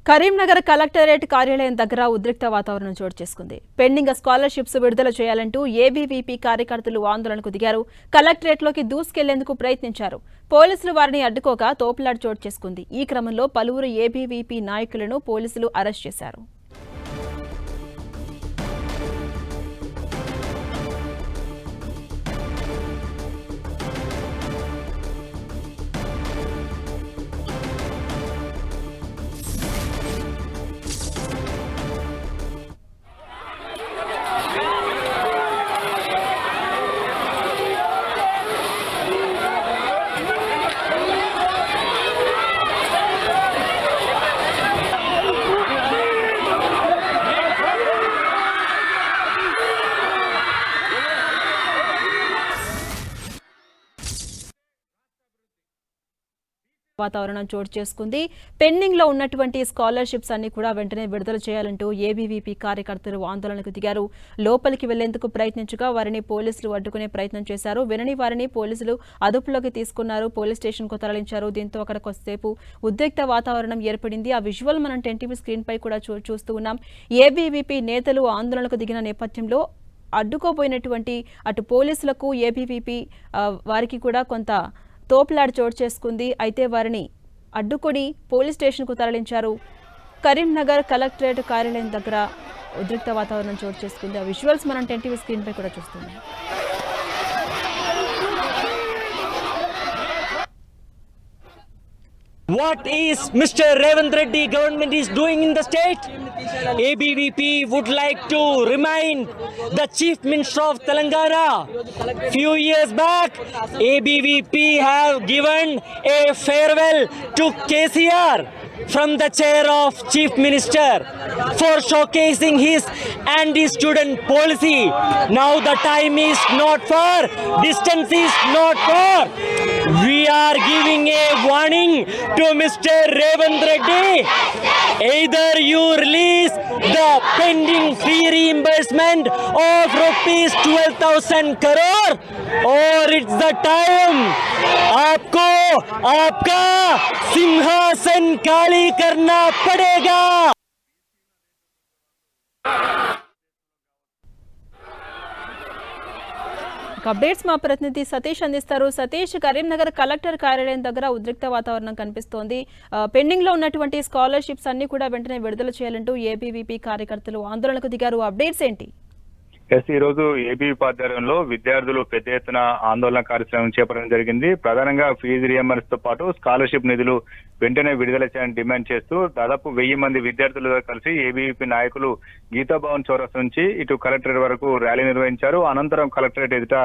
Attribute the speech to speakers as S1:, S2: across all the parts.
S1: Karimnagar collectorate కార్యాలయం దగ్గర ఉద్రిక్త వాతావరణం చోటు చేసుకుంది. పెండింగ్ స్కాలర్షిప్స్ విడుదల చేయాలంటూ ఏబీవీపీ కార్యకర్తలు ఆందోళనకు దిగారు. కలెక్టరేట్లోకి దూసుకెళ్లేందుకు ప్రయత్నించారు. పోలీసులు వారిని అడ్డుకోగా తోపులాట చోటు చేసుకుంది. ఈ క్రమంలో పలువురు ఏబీవీపీ నాయకులను పోలీసులు అరెస్ట్ చేశారు. వాతావరణం చోటు చేసుకుంది. పెండింగ్ లో ఉన్నటువంటి స్కాలర్షిప్స్ అన్ని కూడా వెంటనే విడుదల చేయాలంటూ ఏబీవీపీ కార్యకర్తలు ఆందోళనకు దిగారు. లోపలికి వెళ్లేందుకు ప్రయత్నించగా వారిని పోలీసులు అడ్డుకునే ప్రయత్నం చేశారు. వినని వారిని పోలీసులు అదుపులోకి తీసుకున్నారు. పోలీస్ స్టేషన్ కు తరలించారు. దీంతో అక్కడ కొద్దిసేపు ఉద్రిక్త వాతావరణం ఏర్పడింది. ఆ విజువల్ మనం 10TV స్క్రీన్ పై కూడా చూస్తూ ఉన్నాం. ఏబీవీపీ నేతలు ఆందోళనకు దిగిన నేపథ్యంలో అడ్డుకోబోయినటువంటి అటు పోలీసులకు ఏబీవీపీ వారికి కూడా కొంత తోపులాట చోటు చేసుకుంది. అయితే వారిని అడ్డుకొని పోలీస్ స్టేషన్కు తరలించారు. కరీంనగర్ కలెక్టరేట్ కార్యాలయం దగ్గర ఉద్రిక్త వాతావరణం చోటు చేసుకుంది. ఆ విజువల్స్ మనం 10TV స్క్రీన్ పై కూడా చూస్తున్నాం.
S2: What is Mr. Revant Reddy government is doing in the state? ABVP would like to remind the Chief Minister of Telangana. Few years back, ABVP have given a farewell to KCR from the chair of Chief Minister for showcasing his anti-student policy. Now the time is not far, distance is not far. We are giving a warning to Mr. Revant Reddy. Either you release the pending fee reimbursement of rupees 12,000 crore or it's the time आपको आपका सिंहासन खाली करना पड़ेगा.
S1: Updates మా ప్రతినిధి సతీష్ అందిస్తారు. Satish, Karimnagar collector కార్యాలయం దగ్గర ఉద్రిక్త వాతావరణం కనిపిస్తోంది. పెండింగ్ లో ఉన్నటువంటి స్కాలర్షిప్స్ అన్ని కూడా వెంటనే విడుదల చేయాలంటూ ఏబీవీపీ కార్యకర్తలు ఆందోళనకు దిగారు. అప్డేట్స్ ఏంటి?
S3: ఈ రోజు ఏబీవీపీ ఆధ్వర్యంలో విద్యార్థులు పెద్ద ఎత్తున ఆందోళన కార్యక్రమం చేపట్టడం జరిగింది. ప్రధానంగా ఫీజు రియంబర్స్ తో పాటు స్కాలర్షిప్ నిధులు వెంటనే విడుదల చేయాలని డిమాండ్ చేస్తూ దాదాపు 1000 మంది విద్యార్థులతో కలిసి ఏబీవీపీ నాయకులు గీతాభవన్ చౌరస్తా నుంచి ఇటు కలెక్టరేట్ వరకు ర్యాలీ నిర్వహించారు. అనంతరం కలెక్టరేట్ ఎదుట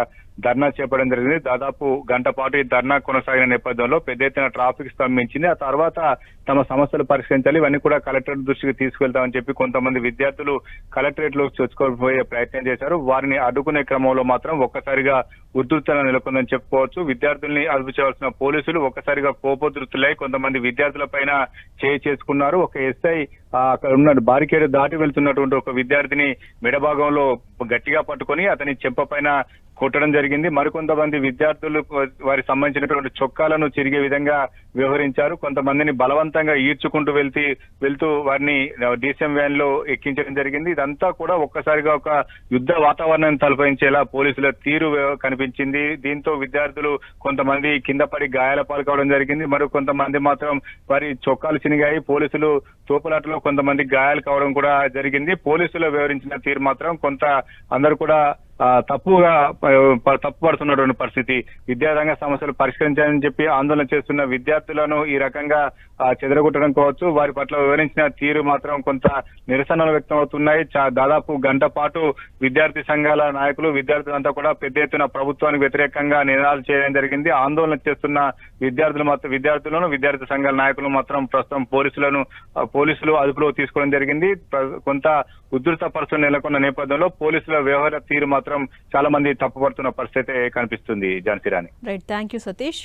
S3: ధర్నా చేపట్టడం జరిగింది. దాదాపు గంట పాటు ఈ ధర్నా కొనసాగిన నేపథ్యంలో పెద్ద ఎత్తున ట్రాఫిక్ స్తంభించింది. ఆ తర్వాత తమ సమస్యలు పరిష్కరించాలి, ఇవన్నీ కూడా కలెక్టరేట్ దృష్టికి తీసుకెళ్తామని చెప్పి కొంతమంది విద్యార్థులు కలెక్టరేట్ లోకి చొచ్చుకోబోయే ప్రయత్నం చేశారు. వారిని అడ్డుకునే క్రమంలో మాత్రం ఒక్కసారిగా ఉధృతన నెలకొందని చెప్పుకోవచ్చు. విద్యార్థుల్ని అదుపు చేయాల్సిన పోలీసులు ఒక్కసారిగా కోపోద్రుతులై కొంతమంది విద్యార్థుల పైన చేసుకున్నారు. ఒక ఎస్ఐ అక్కడ ఉన్న బారికేడ్ దాటి వెళ్తున్నటువంటి ఒక విద్యార్థిని మెడభాగంలో గట్టిగా పట్టుకొని అతని చెంప పైన కొట్టడం జరిగింది. మరికొంతమంది విద్యార్థులు వారికి సంబంధించినటువంటి చొక్కాలను చిరిగే విధంగా వ్యవహరించారు. కొంతమందిని బలవంతంగా ఈడ్చుకుంటూ వెళ్తూ వారిని డీసీఎం వ్యాన్ లో ఎక్కించడం జరిగింది. ఇదంతా కూడా ఒక్కసారిగా ఒక యుద్ధ వాతావరణం తలపించేలా పోలీసుల తీరు కనిపించింది. దీంతో విద్యార్థులు కొంతమంది కింద పడి గాయాల పాలు కావడం జరిగింది. మరి కొంతమంది మాత్రం వారి చొక్కాలు చినిగాయి. పోలీసులు తోపులాటలో కొంతమంది గాయాలు కావడం కూడా జరిగింది. పోలీసులు వ్యవహరించిన తీరు మాత్రం కొంత అందరూ కూడా తప్పుపడుతున్నటువంటి పరిస్థితి. విద్యారంగ సమస్యలు పరిష్కరించాలని చెప్పి ఆందోళన చేస్తున్న విద్యార్థులను ఈ రకంగా చెదరగొట్టడం కావచ్చు, వారి పట్ల వివరించిన తీరు మాత్రం కొంత నిరసనలు వ్యక్తం అవుతున్నాయి. దాదాపు గంట పాటు విద్యార్థి సంఘాల నాయకులు విద్యార్థులంతా కూడా పెద్ద ఎత్తున ప్రభుత్వానికి వ్యతిరేకంగా నినాదాలు చేయడం జరిగింది. ఆందోళన చేస్తున్న విద్యార్థులను విద్యార్థి సంఘాల నాయకులు మాత్రం ప్రస్తుతం పోలీసులు అదుపులో తీసుకోవడం జరిగింది. కొంత ఉధృత పరిస్థితులు నెలకొన్న నేపథ్యంలో పోలీసుల వ్యవహార తీరు మాత్రం చాలా మంది తప్పుపడుతున్న పరిస్థితి కనిపిస్తుంది. Jhansi Rani.
S1: Right, thank you Satish.